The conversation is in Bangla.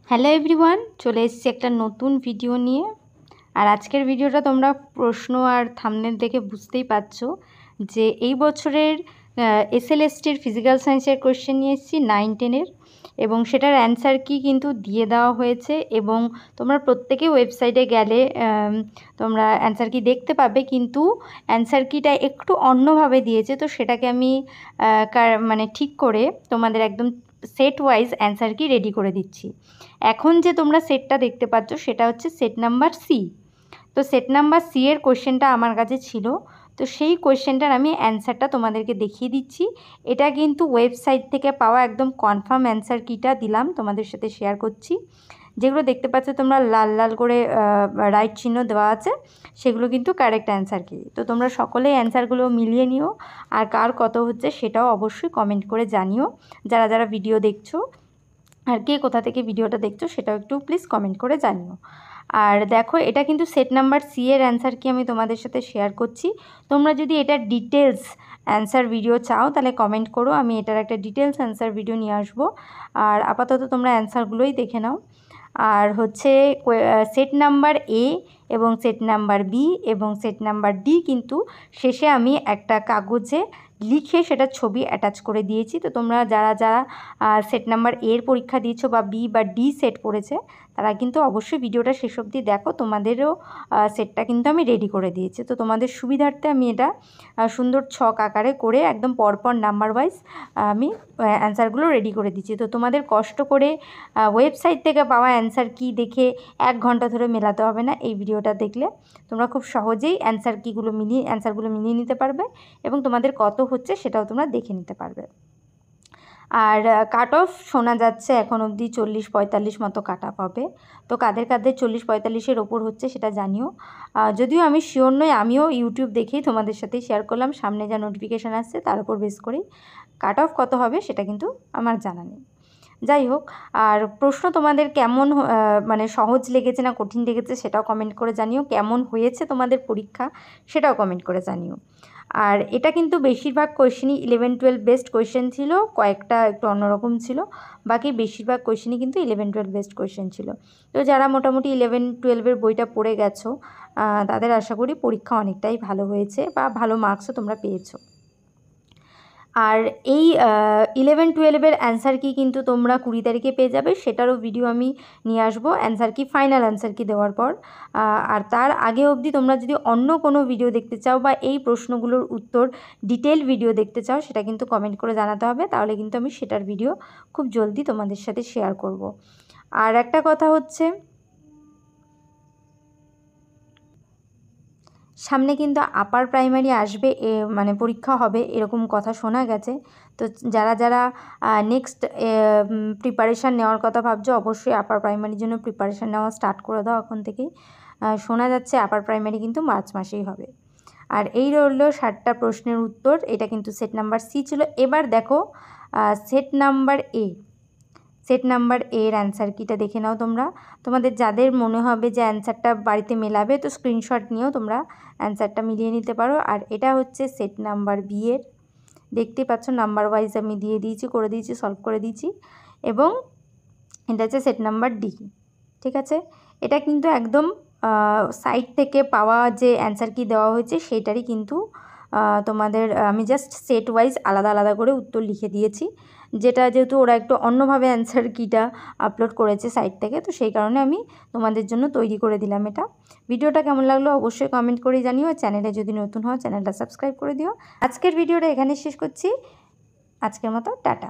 হ্যালো এভরিওয়ান, চলে এসেছি একটা নতুন ভিডিও নিয়ে। আর আজকের ভিডিওটা তোমরা প্রশ্ন আর থাম্বনেল দেখে বুঝতেই পারছো যে এই বছরের এসএলএসটির ফিজিক্যাল সায়েন্সের কোয়েশ্চেন নিয়ে এসেছি 9-10-এর, এবং সেটার অ্যান্সার কি কিন্তু দিয়ে দেওয়া হয়েছে। এবং তোমরা প্রত্যেকে ওয়েবসাইটে গেলে তোমরা অ্যান্সার কি দেখতে পাবে, কিন্তু অ্যান্সার কিটা একটু অন্যভাবে দিয়েছে। তো সেটাকে আমি ঠিক করে তোমাদের একদম সেট ওয়াইজ অ্যান্সার কি রেডি করে দিচ্ছি। এখন যে তোমরা সেটটা দেখতে পাচ্ছ সেটা হচ্ছে সেট নাম্বার সি। তো সেট নাম্বার সি এর কোয়েশ্চেনটা আমার কাছে ছিল, তো সেই কোয়েশ্চেনটার আমি অ্যান্সারটা তোমাদেরকে দেখিয়ে দিচ্ছি। এটা কিন্তু ওয়েবসাইট থেকে পাওয়া একদম কনফার্ম অ্যান্সার কিটা দিলাম, তোমাদের সাথে শেয়ার করছি। যেগুলো দেখতে পাচ্ছ তোমরা লাল লাল করে রাইট চিহ্ন দেওয়া আছে, সেগুলো কিন্তু কারেক্ট অ্যান্সার কি। তো তোমরা সকলেই অ্যান্সারগুলো মিলিয়ে নিও, আর কার কত হচ্ছে সেটাও অবশ্যই কমেন্ট করে জানিও। যারা যারা ভিডিও দেখছো আর কে কোথা থেকে ভিডিওটা দেখছো সেটাও একটু প্লিজ কমেন্ট করে জানিও। আর দেখো, এটা কিন্তু সেট নাম্বার সি এর অ্যান্সার কি আমি তোমাদের সাথে শেয়ার করছি। তোমরা যদি এটার ডিটেলস অ্যান্সার ভিডিও চাও তাহলে কমেন্ট করো, আমি এটার একটা ডিটেলস অ্যান্সার ভিডিও নিয়ে আসবো। আর আপাতত তোমরা অ্যান্সারগুলোই দেখে নাও। আর হচ্ছে সেট নাম্বার এ এবং সেট নাম্বার বি এবং সেট নাম্বার ডি কিন্তু শেষে আমি একটা কাগজে লিখে সেটা ছবি অ্যাটাচ করে দিয়েছি। তো তোমরা যারা যারা সেট নাম্বার এর পরীক্ষা দিয়েছো বা বি বা ডি সেট পড়েছে তারা কিন্তু অবশ্যই ভিডিওটা শেষ অবধি দেখো, তোমাদেরও সেটটা কিন্তু আমি রেডি করে দিয়েছি। তো তোমাদের সুবিধার্থে আমি এটা সুন্দর ছক আকারে করে একদম পরপর নাম্বার ওয়াইজ আমি অ্যান্সারগুলো রেডি করে দিচ্ছি। তো তোমাদের কষ্ট করে ওয়েবসাইট থেকে পাওয়া অ্যান্সার কি দেখে 1 ঘন্টা ধরে মেলাতে হবে না। এই ভিডিওটা দেখলে তোমরা খুব সহজেই অ্যান্সারগুলো মিলিয়ে নিতে পারবে, এবং তোমাদের কত হচ্ছে সেটাও তোমরা দেখে নিতে পারবে। আর কাট অফ শোনা যাচ্ছে এখন অবধি 40-45 মতো কাট অফ হবে। তো কাদের কাদের 40-45-এর ওপর হচ্ছে সেটা জানিও। যদিও আমি শিওর নই, আমিও ইউটিউব দেখেই তোমাদের সাথে শেয়ার করলাম, সামনে যা নোটিফিকেশান আসছে তার উপর বেস করেই কাট অফ কত হবে সেটা কিন্তু আমার জানা নেই। যাই হোক, আর প্রশ্ন তোমাদের কেমন সহজ লেগেছে না কঠিন লেগেছে সেটাও কমেন্ট করে জানিও। কেমন হয়েছে তোমাদের পরীক্ষা সেটাও কমেন্ট করে জানিও। আর এটা কিন্তু বেশিরভাগ কোয়েশ্চেনই 11-12 বেস্ট কোয়েশ্চেন ছিল, কয়েকটা একটু অন্যরকম ছিল, বাকি বেশিরভাগ কোয়েশ্চেনই কিন্তু 11-12 বেস্ট কোয়েশ্চেন ছিল। তো যারা মোটামুটি 11-12-এর বইটা পড়ে গেছো তাদের আশা করি পরীক্ষা অনেকটাই ভালো হয়েছে বা ভালো মার্কসও তোমরা পেয়েছো। আর এই 11-12-এর অ্যান্সার কি কিন্তু তোমরা 20 তারিখে পেয়ে যাবে, সেটারও ভিডিও আমি নিয়ে আসবো অ্যান্সার কি, ফাইনাল অ্যান্সার কি দেওয়ার পর। আর তার আগে অবধি তোমরা যদি অন্য কোনো ভিডিও দেখতে চাও বা এই প্রশ্নগুলোর উত্তর ডিটেল ভিডিও দেখতে চাও সেটা কিন্তু কমেন্ট করে জানাতে হবে, তাহলে কিন্তু আমি সেটার ভিডিও খুব জলদি তোমাদের সাথে শেয়ার করব। আর একটা কথা হচ্ছে, সামনে কিন্তু আপার প্রাইমারি আসবে, পরীক্ষা হবে এরকম কথা শোনা গেছে। তো যারা যারা নেক্সট প্রিপারেশান নেওয়ার কথা ভাবছো অবশ্যই আপার প্রাইমারির জন্য প্রিপারেশান নেওয়া স্টার্ট করে দাও এখন থেকেই। শোনা যাচ্ছে আপার প্রাইমারি কিন্তু মার্চ মাসেই হবে। আর এই রইল 60টা প্রশ্নের উত্তর। এটা কিন্তু সেট নাম্বার সি ছিল। এবার দেখো set number A. Set number এর অ্যান্সার কিটা দেখে নাও তোমরা। তোমাদের যাদের মনে হবে যে অ্যান্সারটা বাড়িতে মেলাবে তো স্ক্রিনশট নিয়েও তোমরা অ্যান্সারটা মিলিয়ে নিতে পারো। আর এটা হচ্ছে সেট নাম্বার বি এর, দেখতেই পাচ্ছ নাম্বার ওয়াইজ আমি দিয়ে দিয়েছি, করে দিয়েছি, সলভ করে দিয়েছি। এবং এটা হচ্ছে সেট নাম্বার ডি। ঠিক আছে, এটা কিন্তু একদম সাইট থেকে পাওয়া যে অ্যান্সার কি দেওয়া হয়েছে সেটারই কিন্তু তোমাদের আমি জাস্ট সেট ওয়াইজ আলাদা আলাদা করে উত্তর লিখে দিয়েছি, যেটা যেহেতু ওরা একটু অন্যভাবে অ্যান্সার কিটা আপলোড করেছে সাইট থেকে, তো সেই কারণে আমি তোমাদের জন্য তৈরি করে দিলাম এটা। ভিডিওটা কেমন লাগলো অবশ্যই কমেন্ট করে জানিও। চ্যানেলে যদি নতুন হও চ্যানেলটা সাবস্ক্রাইব করে দিও। আজকের ভিডিওটা এখানে শেষ করছি, আজকের মতো টাটা।